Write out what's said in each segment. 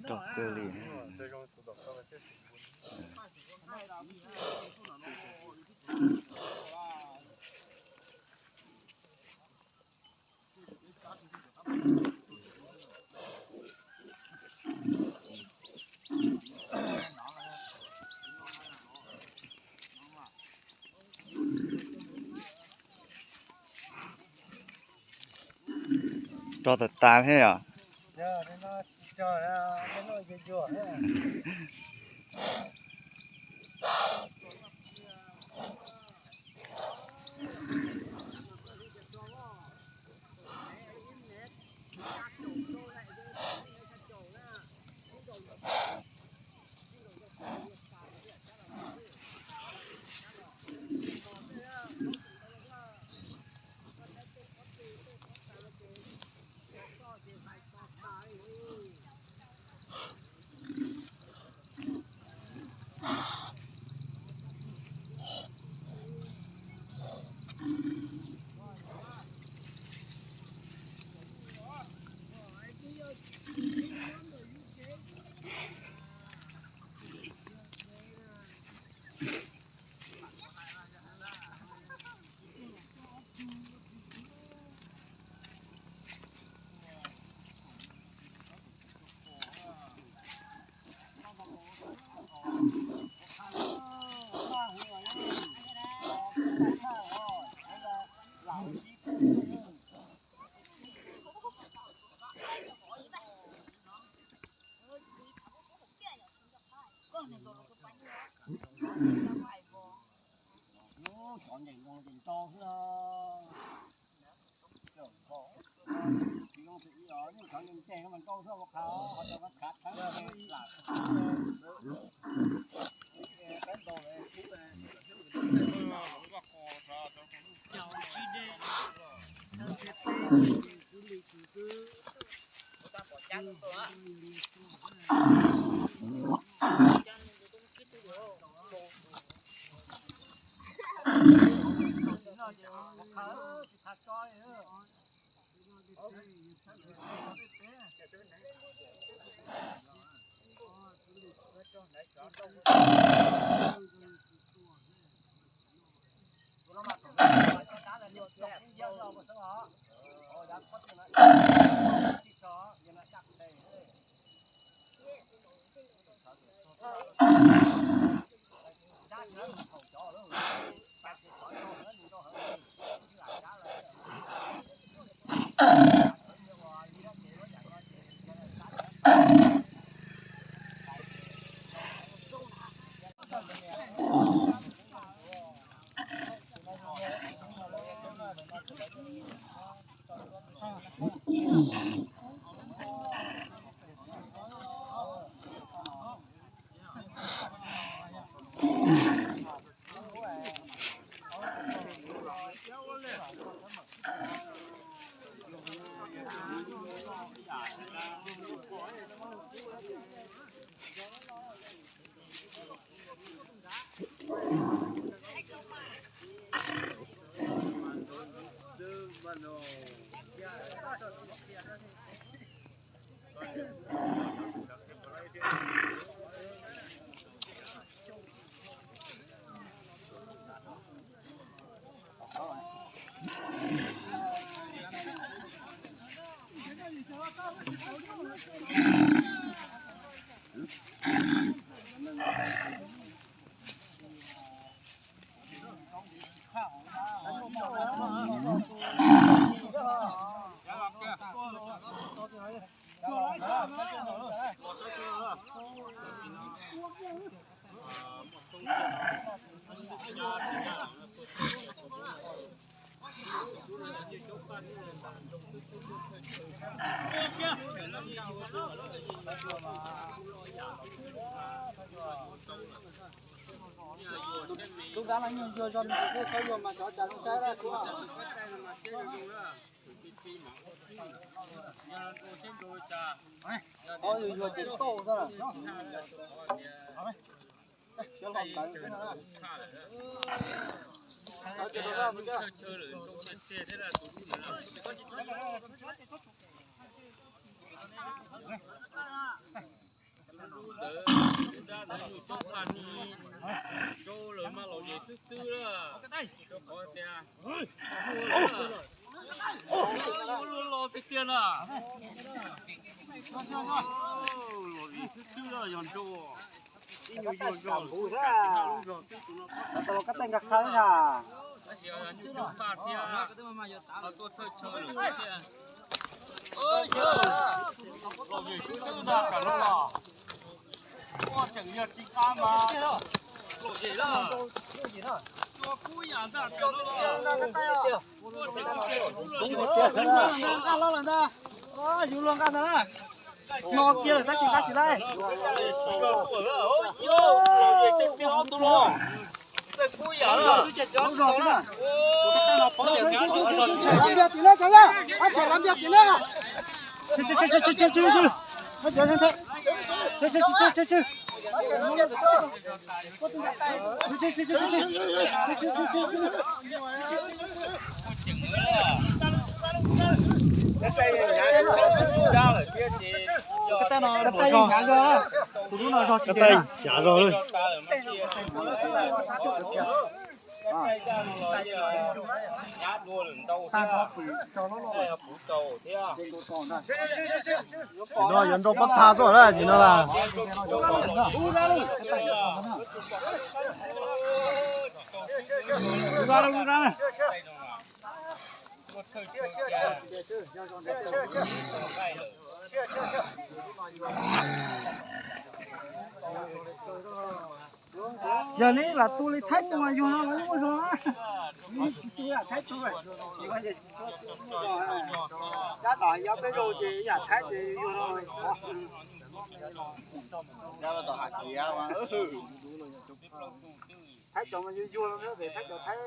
ดอกเกอรี่รอแต่ตาให้เหรอ lúc đó là nhiều cho cái khối lượng mà cho trả cái ra thì ôi rồi chỉ tô thôi là chưa làm cái nữa chỗ lớn mà lẩu gì xứ đó chỗ có tiền luôn lo cái tiền à lẩu gì xứ đó dọn chỗ nhiều dọn rồi cái tên các thứ à ôi trời lẩu gì xứ đó cả luôn à ôi chẳng nhật chính ca mà lẩu gì đó cho cú nhà ta cho nó lo làm ta dù luôn cái đó nó kia là ta chỉ phát chỉ đây làm việc gì nữa cháu nhá anh chỉ làm việc gì nữa cái tay nó bỏ cho tụi nó cho cái tay trả rồi nó dẫn cho bắt xa rồi đấy, nhìn nó là ra giờ này là tôi lấy thách mà vô nó lấy mua rồi tôi là thách tôi giá tỏi giá cái đồ gì giá thách thì vô nó giá là tỏi hạt gì mà thách cho mà vô nó để thách cho thách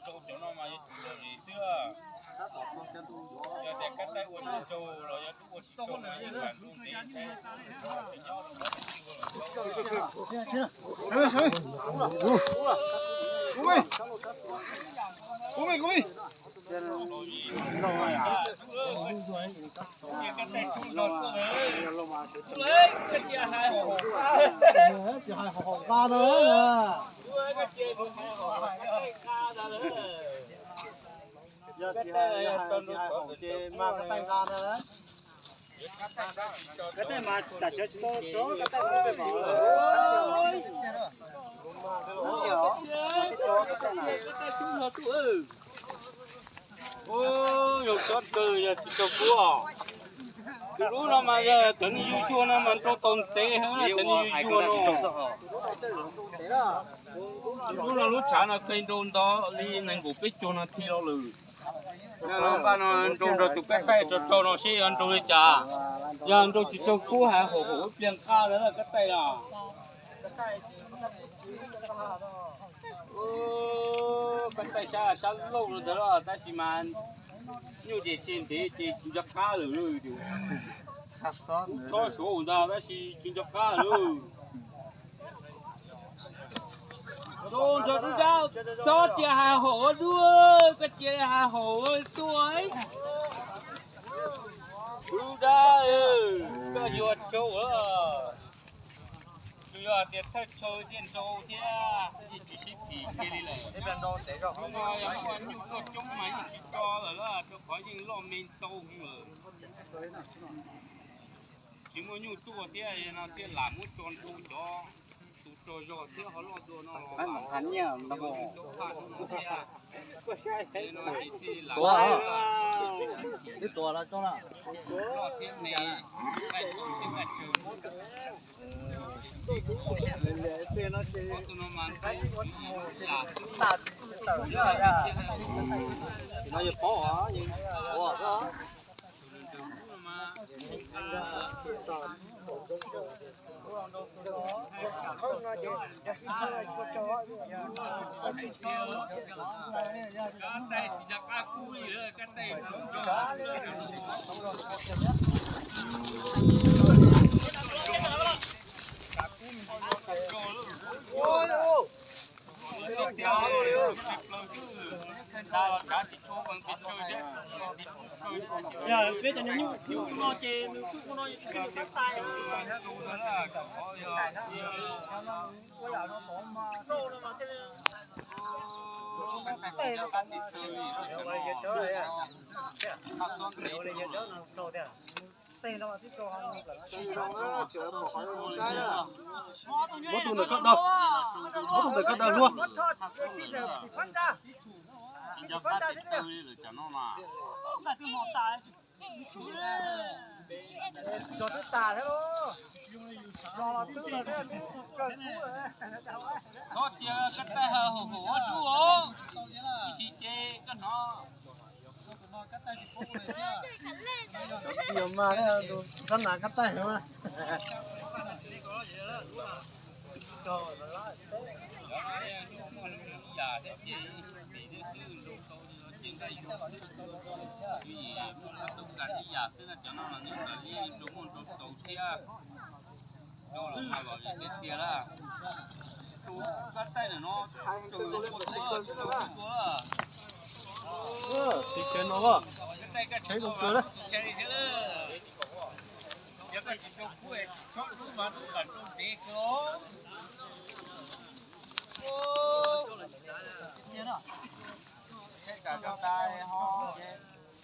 chỗ nó mà xưa giờ để cắt tay quần trâu rồi giờ quần trâu này như là luôn Cúi ba nữa giờ cái tay con nó chỉ mang cái tay ra nữa cái tay mà đặt cho tôi cái tay nó bị ô nhiều chót từ giờ chỉ cho cua cái lú nó mà giờ tận yêu chua nó mà cho tồn tế hơn là tận yêu chua nó lú là lú chả là cây đôn đó đi nên cũng biết chua nó thi đâu lử nó ba nó trồng rồi tụi cái tay cho nó xí ăn trồng đi chả giờ ăn trồng chỉ trồng cua hả hổ hổ tiền ca đó là cái tay à cái tay sao lâu rồi đó ta chỉ mà như thế trên thế thì chúng ta cá rồi có số ra ta chỉ chúng ta cá rồi rồi chúng ta cho chia hà hổ đua cái chia hà hổ tuổi chúng ta cái ruột châu giờ tiền thất chơi tiền châu thế chỉ thì cái đi này cái bên đó để rồi nhưng mà những con những con chúng máy chỉ cho rồi là cho khỏi những lo men sâu rồi chỉ muốn nhu tua thế nó thế làm muốn tròn tu cho tụ trôi rồi thế họ lo đồ nó hắn nhỉ nó bỏ tua cái tua là cho nào lo thêm này cái tên nó chỉ nó mang cái là nó giờ bỏ hả gì bỏ đó giờ biết cho nên những nó chê nó nói cái sát tay bố tụi này cắt đâu bố tụi này cắt đâu luôn cho tất cả thế đó lo tư là thế nó chia cái tay hở hổ chú ố chị chê cái nó nhiều mà cái con nào cắt tay mà thì chơi nó quá thấy đúng chưa đấy cả trong tay họ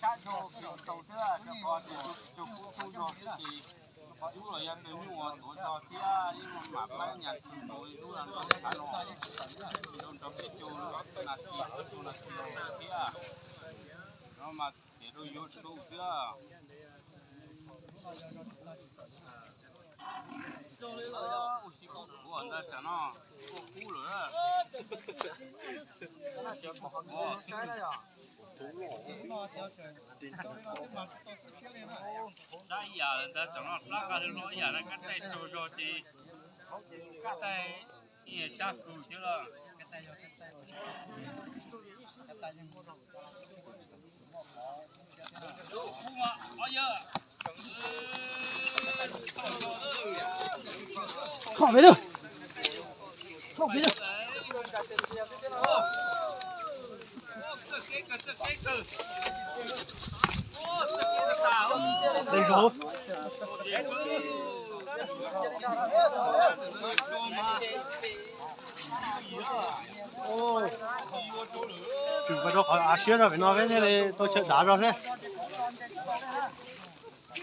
cá trâu kiểu trâu xưa cho con chụp thu rồi thì họ chú rồi ăn được mua của cho tia nhưng mà mấy nhà chụp rồi chú ăn không phải lo trong trong cái chú nó là chú là tia nó mà để đôi vô chú xưa của anh ta chả nó cũ rồi đó đây giờ người ta chọn nó ra cái lối giờ nó cắt tay trôi rồi thì cắt tay như cha cừu chứ là cắt tay không biết được không biết được đây rồi chừng vào đó khỏi à xíu rồi phải nói với thế này tôi chơi đá rồi thế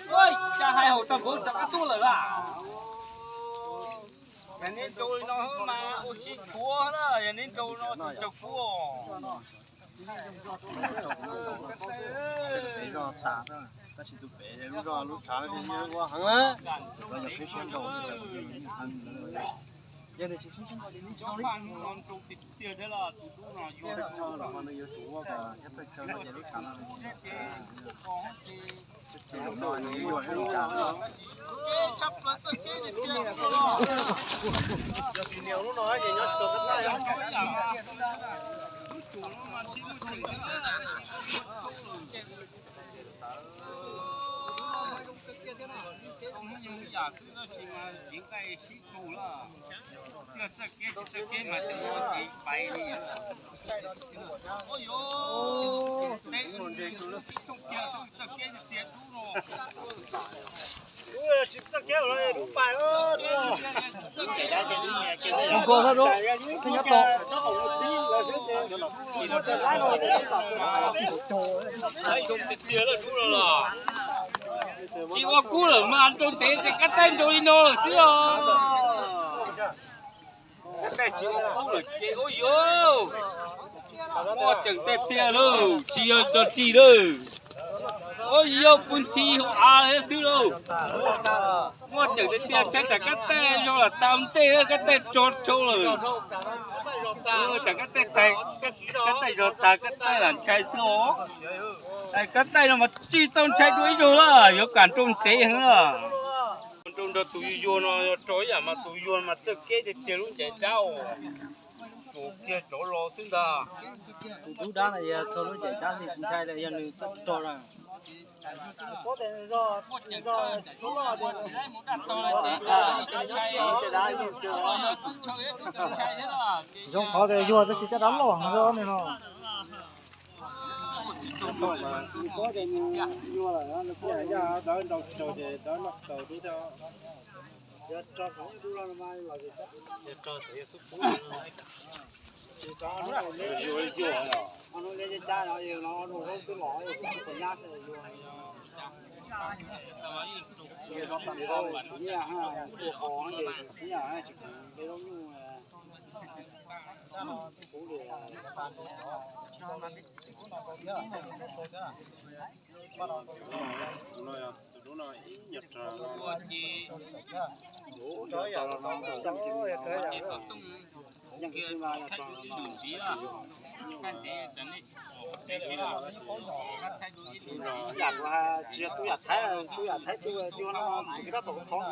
ôi cha hai hồ tao cũng cái tu rồi à nhà nên trôi nó mà oxy cua đó nhà nên trôi nó chọc cua rồi tạt đó ta chỉ tụi bé lúc đó lúc sáng thì nhớ quá hăng á bây giờ cái xuyên đầu giờ này chỉ xuyên đầu đi cho bạn non trâu thịt tiền thế là tụi nó vô cho là mà nó yêu chủ cả hết phải cho nó giờ lúc sáng nó nói nhiều hay lúc sáng chấp là cái gì tiền giờ thì nhiều lúc nói gì nhá cho cái tay giả sử nó chỉ mà những cái sĩ chủ là cái mà nó thì bay đi ôi yo đấy sĩ chủ kia xong cái tiền đủ rồi ui chính xác kéo rồi đúng bài ơi không có hết đúng thứ nhất đấy không tiền là đủ rồi chỉ có cú là mà ăn trông thế thì cắt tay rồi nó là xíu tay chỉ có rồi chị ôi yo mua chẳng tay xe luôn chị ơi cho chị rồi ôi yo quân thi à hết xíu đâu mua chẳng tay xe chắc là cái tay cho là tam tay cái tay trốn trâu rồi chẳng cái tay rồi ta cái tay là trái số cái tay nó mà chi tông trái đuôi rồi là có cản trông té hơn à trong đó tụi vô nó trói à mà tụi vô mà tự kế thì tiền luôn chạy đau chỗ kia chỗ lo xứng đà tụi đó này cho nó chạy ra thì cũng sai là giờ cho ra có thể do số lo thì một đặt to là chạy không có thể vô thì sẽ đánh lo nó này nó có thể vô là nó sẽ ra đỡ đầu thì đỡ nó đầu tí cho không đủ lo mà là gì đó cho sẽ xúc nó lên cha nó nhiều nó đủ không cứ bỏ thì nhát rồi vô cái đó tầm đó nhà ha của nó thì nhà ha chỉ cái đó như cũng đượcอยากว่าเชื่อตัวอยากใช้ตัวน้องสิ่งที่เราต้องท้อง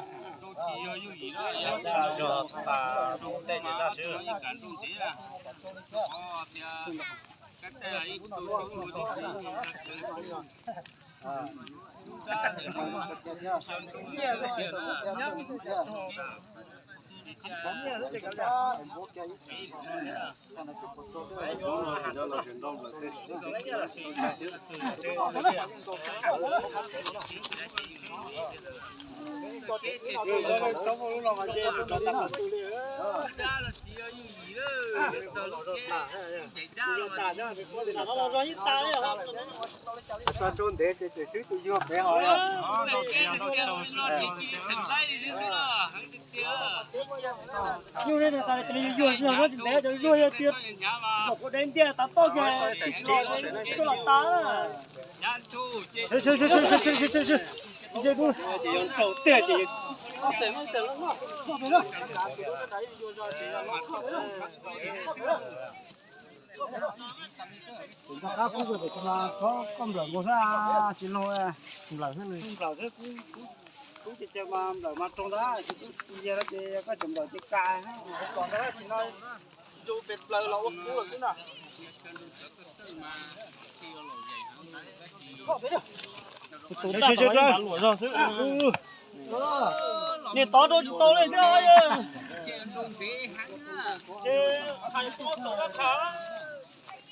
trốn để xứ tôi vô bé hỏi như thế này thì vô nó để cho vô hết tiệt một đến tiệt ta to kìa cho là ta chị cũng chỉ用手对chị省了嘛chúng ta khá phúc rồi chúng ta có con lợn một ra chỉ nói lợn thế này lợn thế cũng chỉ cho mà lợn mà trong đó chỉ giờ đó chỉ có chủng lợn chỉ cài còn đó chỉ nói dù biệt lợn lẩu cũng được thế nào chơi lụa rồi chứ nè to đôi to lên thôi chơi hai to số nó khá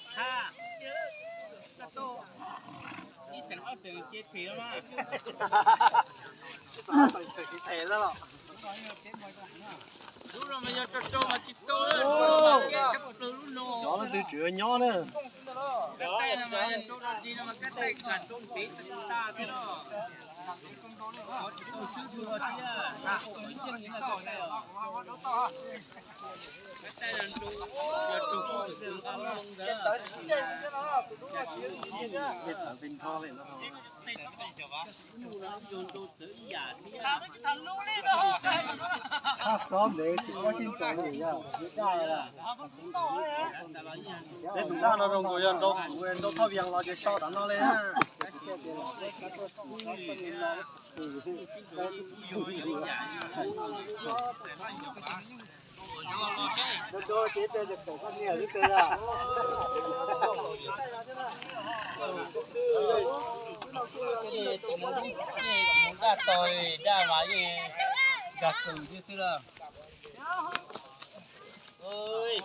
ha đi sẵn ở sườn chết thì mà thề đó rồi đúng rồi mà giờ trâu mà chỉ to lên chắc từ lúc nô nó từ chữa nhỏ nữa cái tay là mà trâu ra đi mà cái tay cả trâu tí ta cái đó sớm để có chim trộn gì à? Để chúng ta nó rong rồi đâu thao viên lo cho sau đó nó lên. Đôi chế được cổ con nhiều chứ cơ à. Ra tôi ra mà gì gạt từ như thế nào ơi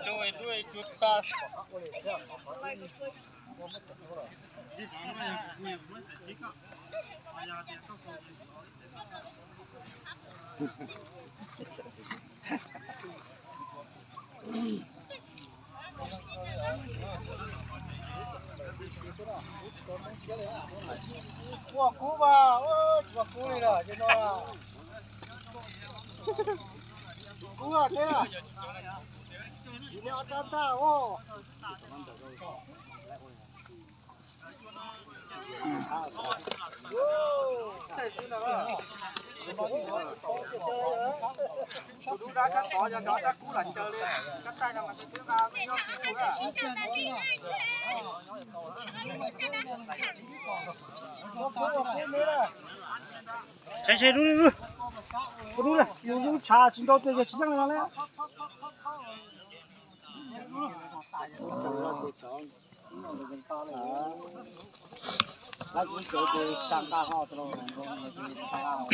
Chơi đuôi chút xa. Quả cú mà, ôi, quả cú này là cho nó. Cú à thế à? Ini ada oh. Saya sudah. Dulu dah cắt bỏ cho đó cắt cú lạnh chơi đi. Cắt tay là mà tôi chưa vào nó cú à. Xe đúng đi. Đúng rồi, dùng trà chín đâu tới giờ chín năm rồi. Lá cũng chỗ thì sang ca họ rồi, không thì sang ca rồi.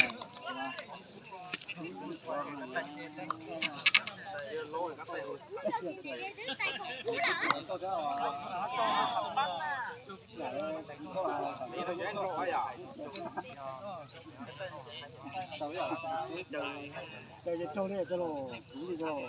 Chơi trâu đấy cho nó cũng đi rồi.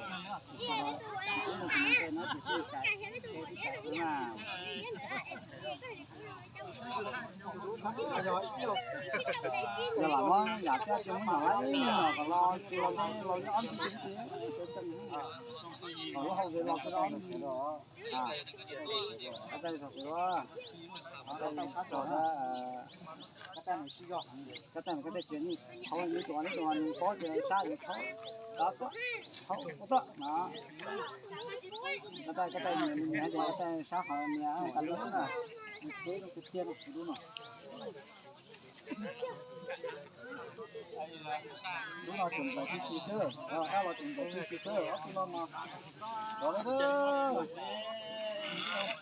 Giờ làm á, nhà cái chuyện nhỏ ấy, mà còn lo nó ăn cái gì còn nó không về lo cái đó gì đó. Cái đây thật đó. Cái đây phát rồi đó. Cái này chuyện gì không như toàn có gì sai gì không đó không có đó cái tay mình cái tay sao họ nhà cái lớn là thế nó cái xe nó đúng rồi đúng là chuẩn bị cái xe đó là chuẩn bị cái xe đó mà đó đó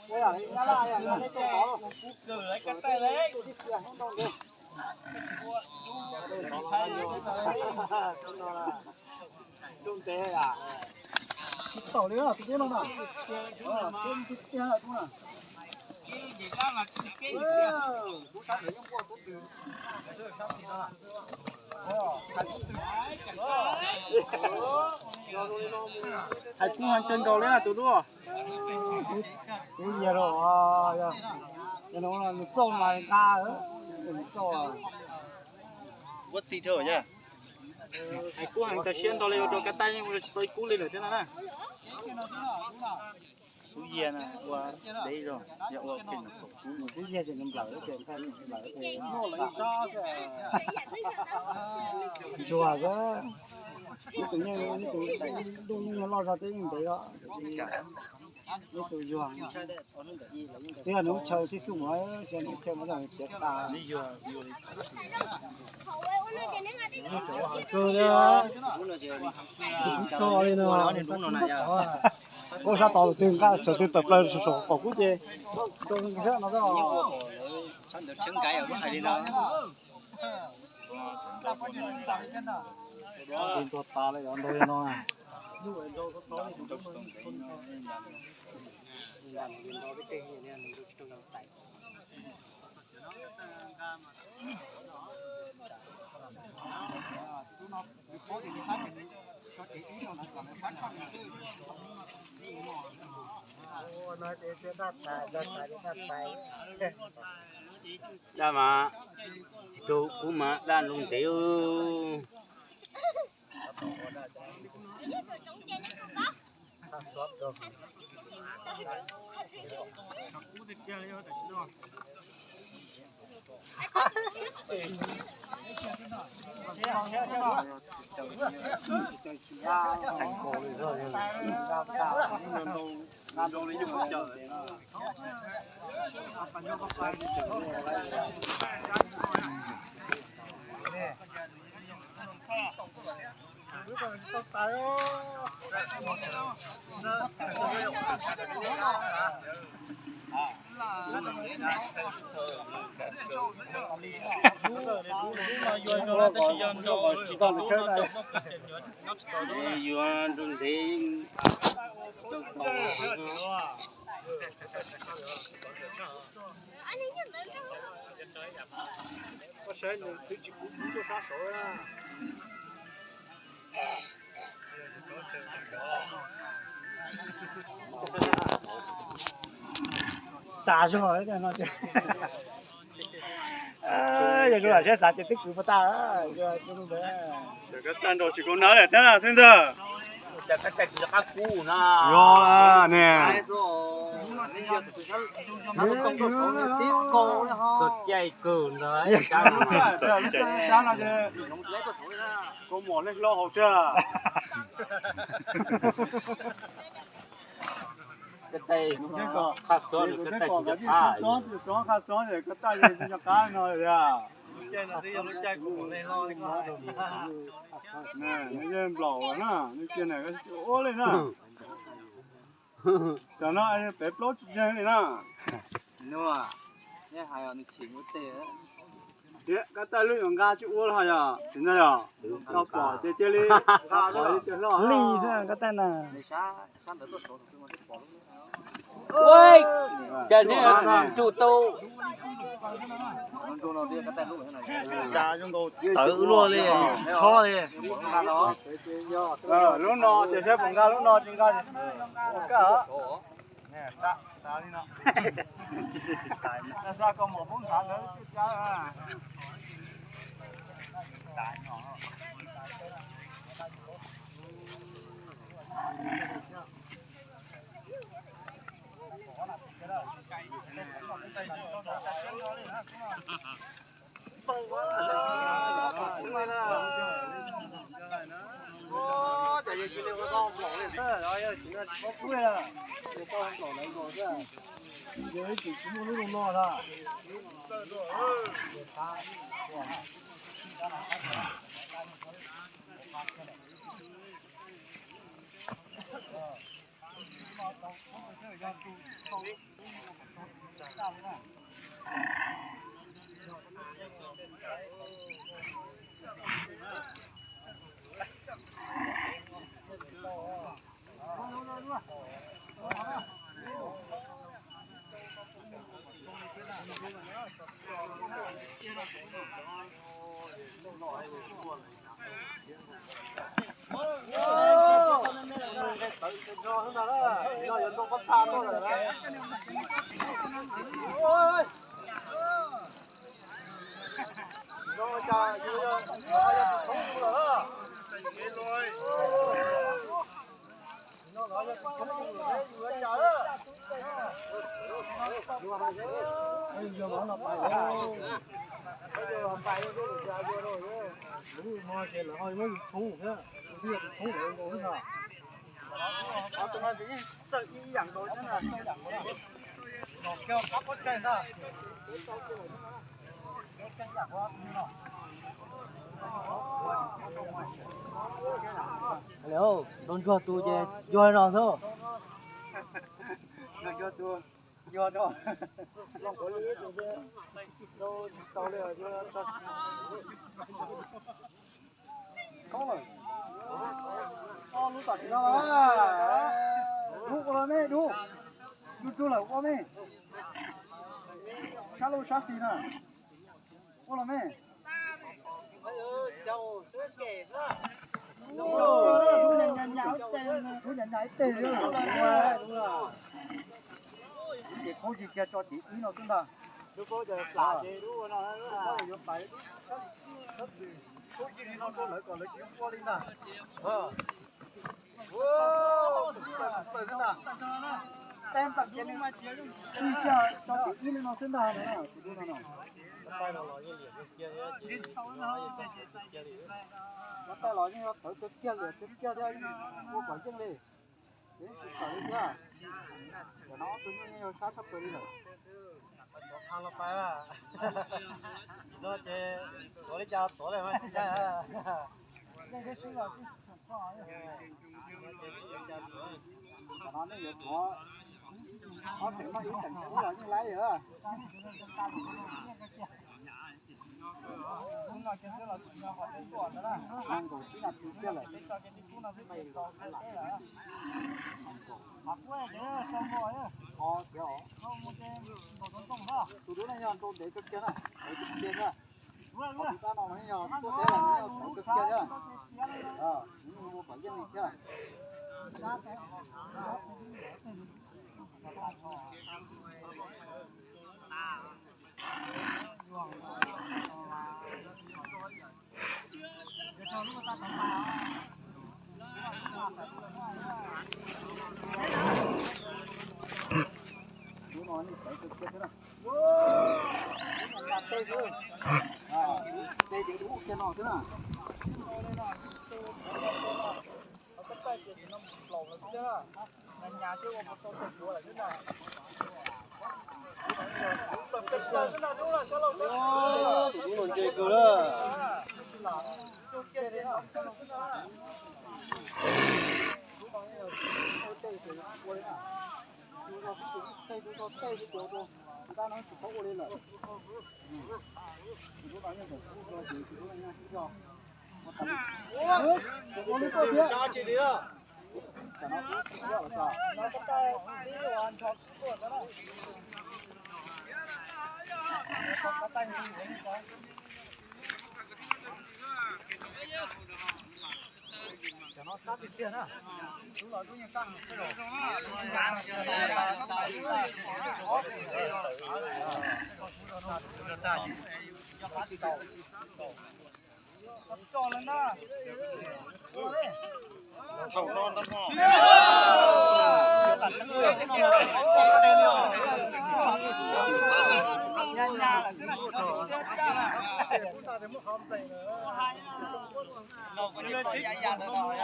cái là cái chỗ đó lấy cái tay lấy trung tế à tàu đấy là cái nó nào cái đúng là Gì đó là cái cú sát để trong qua cú từ sát xí đó hai cú hành chân đầu đấy là tụi đua cái gì rồi cái nó là trâu mà ca nữa trâu Vớt tí thở nhá. ai cú hành ta xuyên đầu lên cho cái tay nhưng mà tôi cú lên được thế nào nè Cú gì nè, qua đấy rồi. Dạ qua kinh. Cú gì thì nó lỡ cái cái lỡ cái nó lấy sao thế chùa đó tự nhiên tự nhiên lo ra tới như thế đó nó tự doang thế là nó chơi cái súng ấy chơi nó chơi nó là chết ta Đi vừa cơ đó cho lên nó đúng rồi này giờ. có sao tàu tiền cả sở tiền tập lên sổ cổ cũng gì tôi cái nó đó Sẵn được trứng cái ở ngoài đi đâu. tiền tuột ta lại đón đôi nó à ra mà chú cũng mà đang lùng tiểu thành cổ rồi làm đâu lấy được trời 打上来的那就，哎，这个那些啥子都顾不到啊，就这呗。这个单着去公哪来？天啊，孙子。这个这个还苦呢。有啦，呢。这这个呢，啥那个？có mỏ lên lo hậu chưa? Cái tay nó khá xóa được cái tay chỉ cho cá. Xóa khá xóa rồi cái tay chỉ cho cá thôi à. Chơi là đi nó chơi cũng lên lo đi mà. Nè, nó chơi lẩu nè, nó kia này cái ô lên nè. Cho nó ai bếp lót chơi này nè. Nó à, nghe hay nó chỉ một tê á. Đấy, cái tay lưỡi con gà chịu ô là à, chính rồi à. Nó bỏ chơi chơi đi, bỏ đi chơi lo. Lì thôi cái tay này. Ôi, cái này chủ tàu. Ra chúng tôi tự luôn đi, cho đi. Lúc nó chơi chơi con gà lúc nó chơi gà gì? Cái hả? Nè, sao đi nó. Sao còn một 4 tháng nữa chứ cháu à. Đại nhỏ. Giới chỉ có lúc lo thôi. Hello, don't cho tôi chơi vui nào thôi. Nó cho tôi vô đó. Long có lý rồi chứ. Đâu tao lừa cho tao. Có rồi. Con lúc tao đó à. Đu con mẹ đu. Đu là con mẹ. Sao lâu sao xí nè. Con là mẹ. Châu suốt kể nữa. Thu nhận nhảy tiền nữa. Đúng rồi. Chị không chỉ kia cho chị ý nó xuống đó. Lúc có giờ xả gì đúng nó có giờ phải đất gì. Không chỉ nó có lợi còn lợi kiếm qua đi nè. Wow, phải thế nào? Tem tặng cho nên đi cho chị ý nó xuống đó nữa. Tay nó nói như kia kia nó tay nói như nó thở cái kia theo mua quả chân đi đấy thở đi chưa để nó tự nhiên sát sắp tới đi rồi thằng nó phải à nó chơi tối đi chào tối này mà chơi à đây cái suy là nó nó được có thể mà ý sản xuất là như lấy rồi ăn cổ chỉ là thứ kia rồi tụi đứa này nhon tôi để cực kia này để cực kia nhá chúng ta nói nhon tôi để là nhon cực kia nhá những mua phải dân này chưa nó này phải cực kia thế nào tê chứ tê chỉ đúng kia nó thế nào nhà chưa có một số của là thế nào đúng rồi chơi cơ đó ta nói chỉ có lên rồi chúng ta nói chỉ chúng ta cho có lúc có chuyện sao chị đi à nó có tay đi hoàn toàn của nó đó có tay gì đấy cho nó sát bên kia nữa đúng rồi cũng như căng cái rồi cho lên đó thầu non tao mò nha nha là cái này nó có những cái dài dài rồi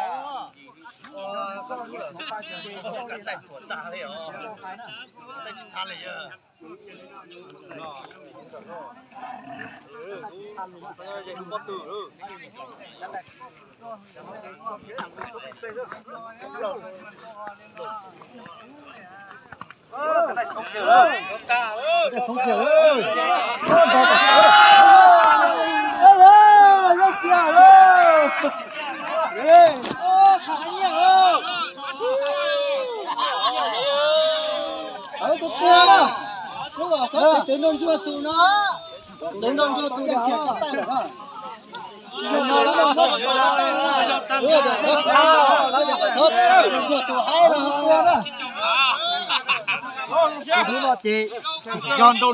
có những cái pha chế có cái tay chuẩn ta đấy hả tay chỉ than này à vậy không có từ cái này không kiểu ơi không kiểu ơi rất kiểu ơi khá nhiều ở cái kia đó cứ là có tiếng đông chưa tụi nó tiếng đông chưa tụi nó kia cắt tay được không nó nó sốt đưa được sốt nó được sốt được tụi hay là không kia đó thứ mà chị John đâu